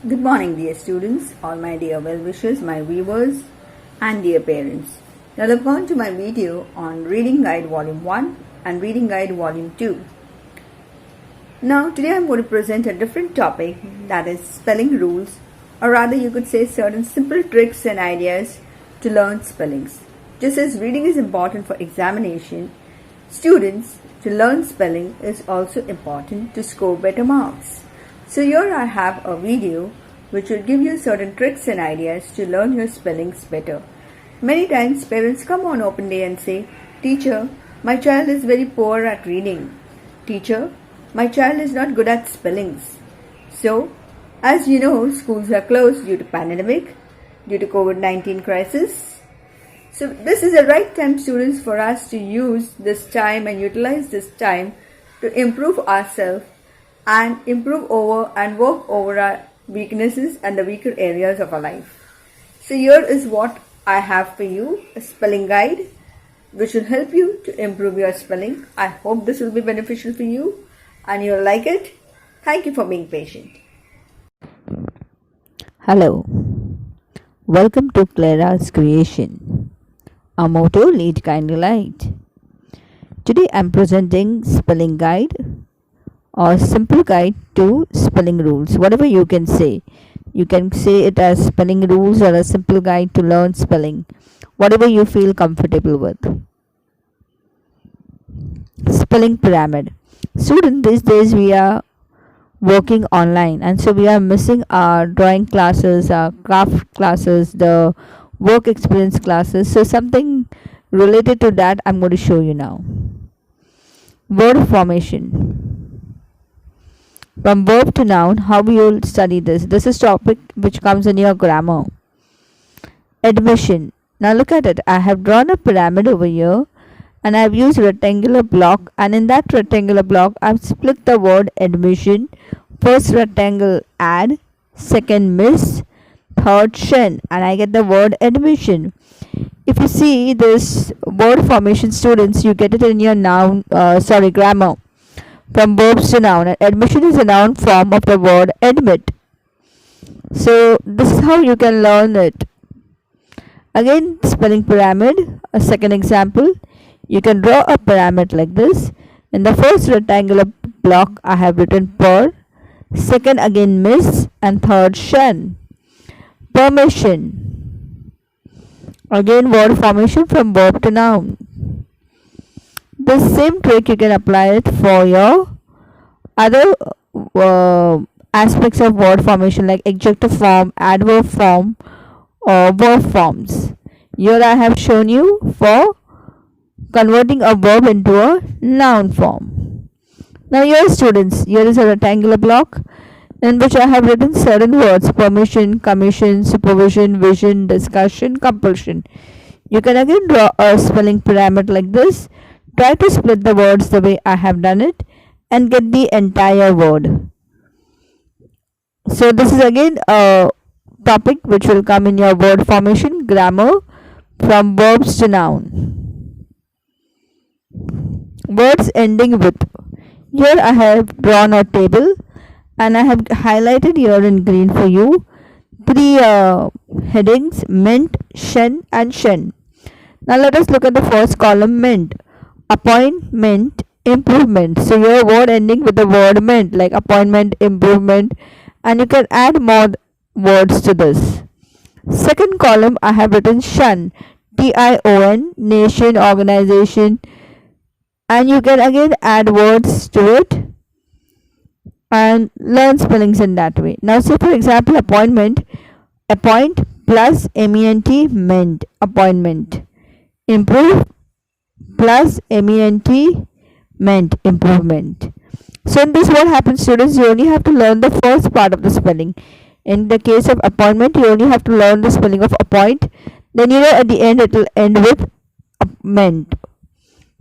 Good morning, dear students, all my dear well-wishers, my viewers, and dear parents. Now, log on to my video on Reading Guide Volume 1 and Reading Guide Volume 2. Now, today I'm going to present a different topic, that is spelling rules, or rather you could say certain simple tricks and ideas to learn spellings. Just as reading is important for examination, students to learn spelling is also important to score better marks. So here I have a video which will give you certain tricks and ideas to learn your spellings better. Many times parents come on open day and say, "Teacher, my child is very poor at reading. Teacher, my child is not good at spellings." So, as you know, schools are closed due to pandemic, due to COVID-19 crisis. So this is the right time, students, for us to use this time and utilize this time to improve ourselves and improve over and work over our weaknesses and the weaker areas of our life. So here is what I have for you, a spelling guide which will help you to improve your spelling. I hope this will be beneficial for you and you'll like it. Thank you for being patient. Hello, welcome to Clara's Creation. Our motto, lead kindly light. Today I'm presenting spelling guide or simple guide to spelling rules, whatever you can say. You can say it as spelling rules or a simple guide to learn spelling, whatever you feel comfortable with. Spelling pyramid. Students, these days we are working online and so we are missing our drawing classes, our craft classes, the work experience classes. So something related to that I'm going to show you now. Word formation. From verb to noun, how you will study this. This is topic which comes in your grammar. Admission. Now look at it. I have drawn a pyramid over here and I have used rectangular block, and in that rectangular block I have split the word admission. First rectangle add, second miss, third shen, and I get the word admission. If you see this word formation, students, you get it in your grammar. From verbs to noun, and admission is a noun form of the word admit. So this is how you can learn it. Again, spelling pyramid, a second example. You can draw a pyramid like this. In the first rectangular block I have written per, second again miss, and third shen. Permission. Again, word formation from verb to noun. This same trick you can apply it for your other aspects of word formation like adjective form, adverb form, or verb forms. Here I have shown you for converting a verb into a noun form. Now here, students, here is a rectangular block in which I have written certain words: permission, commission, supervision, vision, discussion, compulsion. You can again draw a spelling pyramid like this. Try to split the words the way I have done it and get the entire word. So this is again a topic which will come in your word formation, grammar, from verbs to noun. Words ending with. Here I have drawn a table and I have highlighted here in green for you three headings: meant, shen, and shen. Now let us look at the first column, meant. Appointment, improvement. So your word ending with the word meant, like appointment, improvement, and you can add more words to this. Second column I have written shun, TION, nation, organization, and you can again add words to it and learn spellings in that way. Now say for example appointment, appoint plus MENT, meant, appointment. Improve plus MENT, meant, improvement. So in this what happens, students, you only have to learn the first part of the spelling. In the case of appointment, you only have to learn the spelling of appoint, then at the end it will end with meant.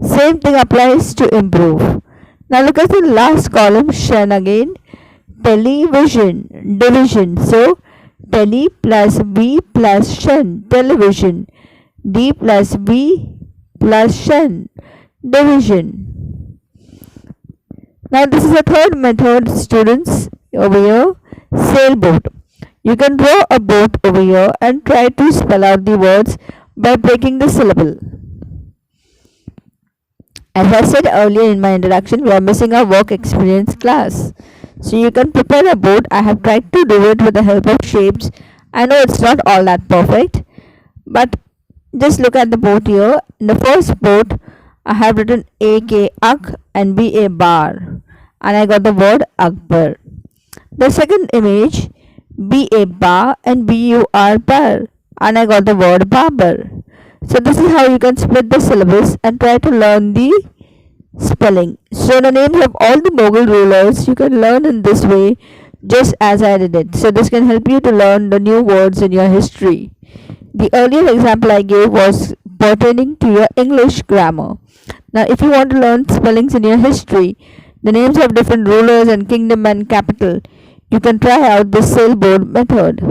Same thing applies to improve. Now look at the last column, shen again, television, division. So tele plus v plus shen, television. D plus v plus shen, division. Now this is a third method, students, over here, sailboat. You can draw a boat over here and try to spell out the words by breaking the syllable. As I said earlier in my introduction, we are missing our work experience class. So you can prepare a boat. I have tried to do it with the help of shapes. I know it's not all that perfect, but just look at the boat here. In the first boat, I have written A-K, Ak, and B-A, Bar, and I got the word Akbar. The second image, B-A, Ba, and B-U-R, Bar, and I got the word Babar. So this is how you can split the syllabus and try to learn the spelling. So the names of all the Mughal rulers you can learn in this way, just as I did it. So this can help you to learn the new words in your history. The earlier example I gave was pertaining to your English grammar. Now if you want to learn spellings in your history, the names of different rulers and kingdom and capital, you can try out the sailboat method.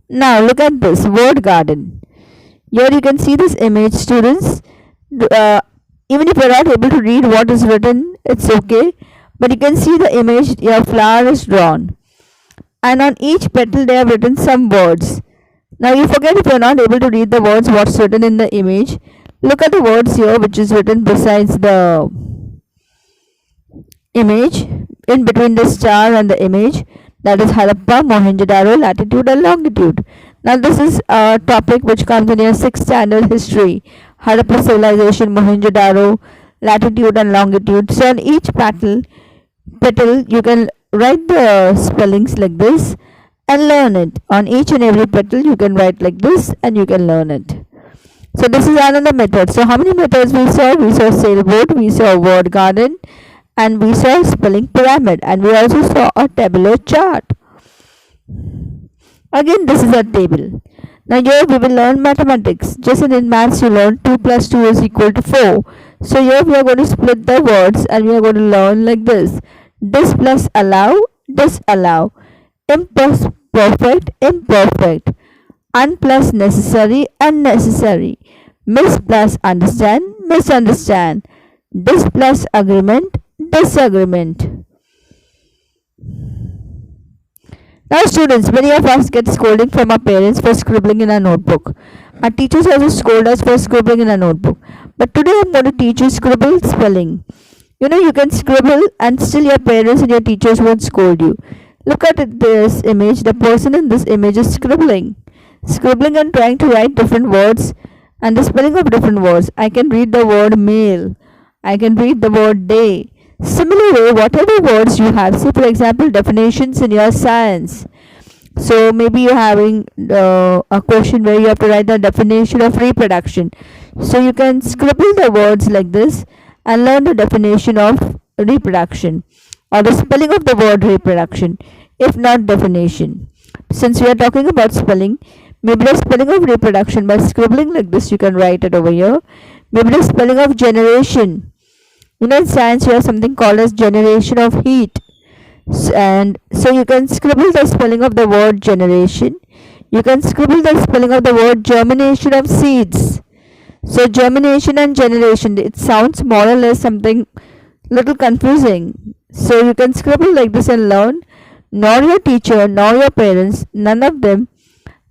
Now look at this word garden. Here you can see this image, students. Even if you're not able to read what is written, it's okay. But you can see the image, your flower is drawn. And on each petal they have written some words. Now you forget if you're not able to read the words what's written in the image. Look at the words here which is written besides the image, in between the star and the image. That is Harappa, Mohenjo-daro, latitude and longitude. Now this is a topic which comes in your 6th standard history. Harappa civilization, Mohenjo-daro, latitude and longitude. So on each petal you can write the spellings like this and learn it. On each and every petal you can write like this and you can learn it. So this is another method. So how many methods we saw? We saw sailboat, we saw word garden, and we saw spelling pyramid, and we also saw a tabular chart. Again, this is a table. Now here we will learn mathematics. Just as in maths you learn 2 plus 2 is equal to 4. So here we are going to split the words and we are going to learn like this. Dis plus allow, disallow. Im plus perfect, imperfect. Un plus necessary, unnecessary. Miss plus understand, misunderstand. Dis plus agreement, disagreement. Now students, many of us get scolding from our parents for scribbling in our notebook. Our teachers also scold us for scribbling in our notebook. But today I'm going to teach you scribble spelling. You know, you can scribble and still your parents and your teachers won't scold you. Look at this image. The person in this image is scribbling and trying to write different words and the spelling of different words. I can read the word male. I can read the word day. Similarly, whatever words you have, say for example definitions in your science. So maybe you're having a question where you have to write the definition of reproduction. So you can scribble the words like this and learn the definition of reproduction or the spelling of the word reproduction, if not definition. Since we are talking about spelling, maybe the spelling of reproduction by scribbling like this you can write it over here. Maybe the spelling of generation. You know, in science you have something called as generation of heat, and so you can scribble the spelling of the word generation. You can scribble the spelling of the word germination of seeds. So germination and generation, it sounds more or less something little confusing. So you can scribble like this and learn. Nor your teacher nor your parents, none of them,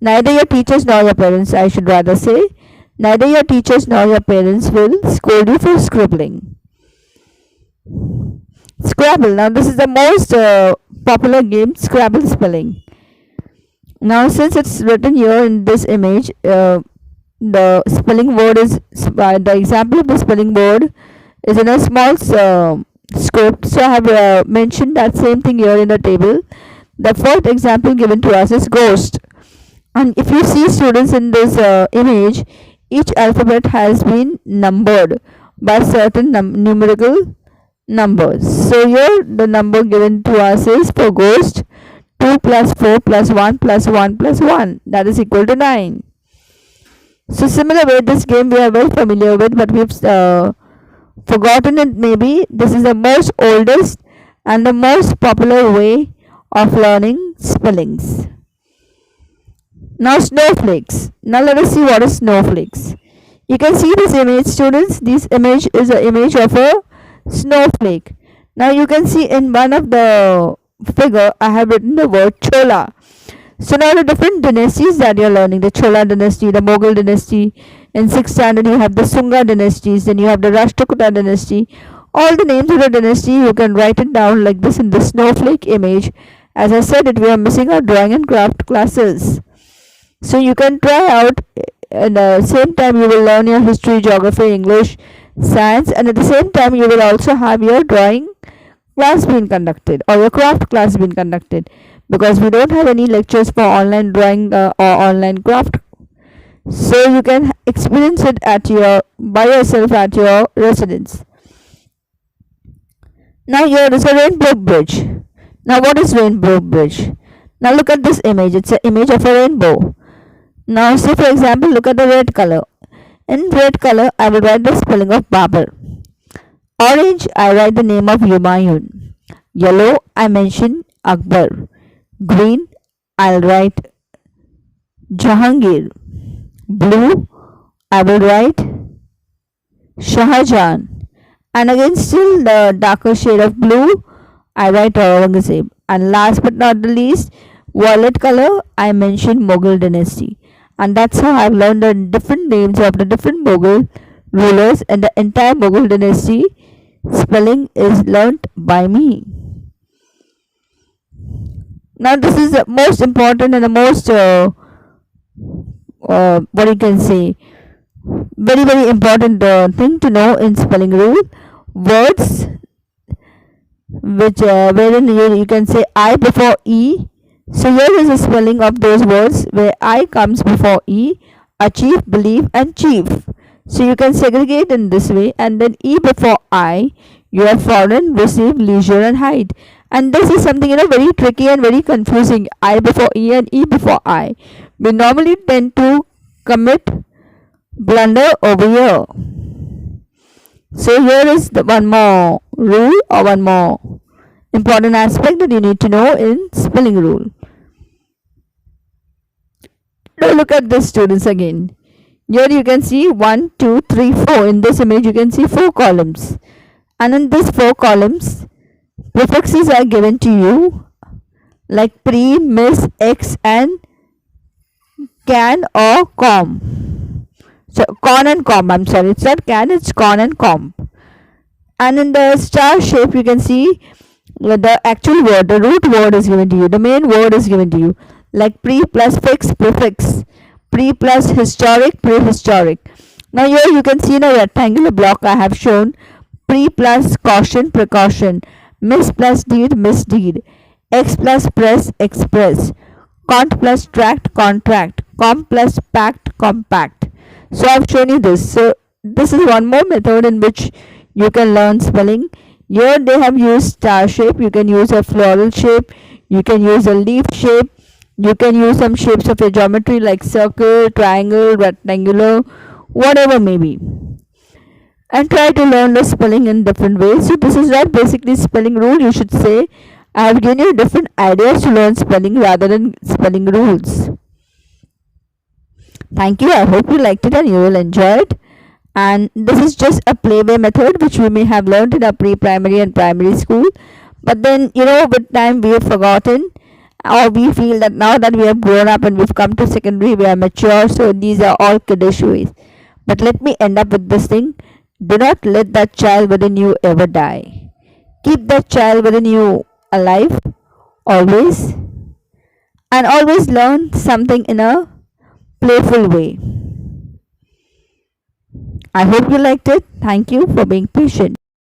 neither your teachers nor your parents, I should rather say, neither your teachers nor your parents will scold you for scribbling. Scrabble. Now this is the most popular game, Scrabble spelling. Now since it's written here in this image, the spelling word is, the example of the spelling word is in a small script. So I have mentioned that same thing here in the table. The fourth example given to us is ghost. And if you see students in this image, each alphabet has been numbered by certain numerical numbers. So here the number given to us is for ghost 2 plus 4 plus 1 plus 1 plus 1, that is equal to 9. So similar way, this game we are very familiar with, but we've forgotten it maybe. This is the most oldest and the most popular way of learning spellings. Now snowflakes. Now let us see what is snowflakes. You can see this image, students. This image is an image of a snowflake. Now you can see in one of the figure, I have written the word Chola. So now the different dynasties that you're learning, the Chola dynasty, the Mughal dynasty. In 6th standard you have the Sunga dynasties, then you have the Rashtrakuta dynasty. All the names of the dynasty, you can write it down like this in the snowflake image. As I said it, we are missing our drawing and craft classes. So you can try out, and at the same time you will learn your history, geography, English, science, and at the same time you will also have your drawing class being conducted or your craft class being conducted, because we don't have any lectures for online drawing or online craft, so you can experience it at your by yourself at your residence. Now here is a rainbow bridge. Now what is rainbow bridge? Now look at this image. It's an image of a rainbow. Now say for example, look at the red color. In red color I will write the spelling of Babar. Orange I write the name of Humayun. Yellow I mention Akbar. Green I'll write Jahangir. Blue I will write Shahjahan. And again still the darker shade of blue I write Aurangzeb. And last but not the least, violet color I mention Mughal dynasty. And that's how I've learned the different names of the different Mughal rulers, and the entire Mughal dynasty spelling is learnt by me. Now this is the most important and the most what you can say, very important thing to know in spelling rule. Words which wherein you can say I before E. So here is a spelling of those words where I comes before E: achieve, believe, and chief. So you can segregate in this way, and then E before I, you have foreign, receive, leisure, and hide. And this is something very tricky and very confusing. I before E and E before I. We normally tend to commit blunder over here. So here is the one more rule or one more important aspect that you need to know in spelling rule. Now look at this, students, again. Here you can see 1, 2, 3, 4. In this image you can see 4 columns. And in these 4 columns, prefixes are given to you like pre, miss, ex, and can or com. So con and com, I'm sorry, it's not can, it's con and com. And in the star shape you can see the actual word, the root word is given to you, the main word is given to you, like pre plus fix, prefix, pre plus historic, prehistoric. Now here you can see in a rectangular block I have shown pre plus caution, precaution, miss plus deed, misdeed, ex plus press, express, cont plus tract, contract, com plus pact, compact. So I've shown you this. So this is one more method in which you can learn spelling. Here they have used star shape. You can use a floral shape. You can use a leaf shape. You can use some shapes of your geometry like circle, triangle, rectangular, whatever may be. And try to learn the spelling in different ways. So this is not basically spelling rule. You should say I have given you different ideas to learn spelling rather than spelling rules. Thank you. I hope you liked it and you will enjoy it. And this is just a playway method which we may have learned in our pre-primary and primary school. But then, with time we have forgotten, or we feel that now that we have grown up and we've come to secondary, we are mature. So these are all kiddish ways. But let me end up with this thing. Do not let that child within you ever die. Keep that child within you alive always. And always learn something in a playful way. I hope you liked it. Thank you for being patient.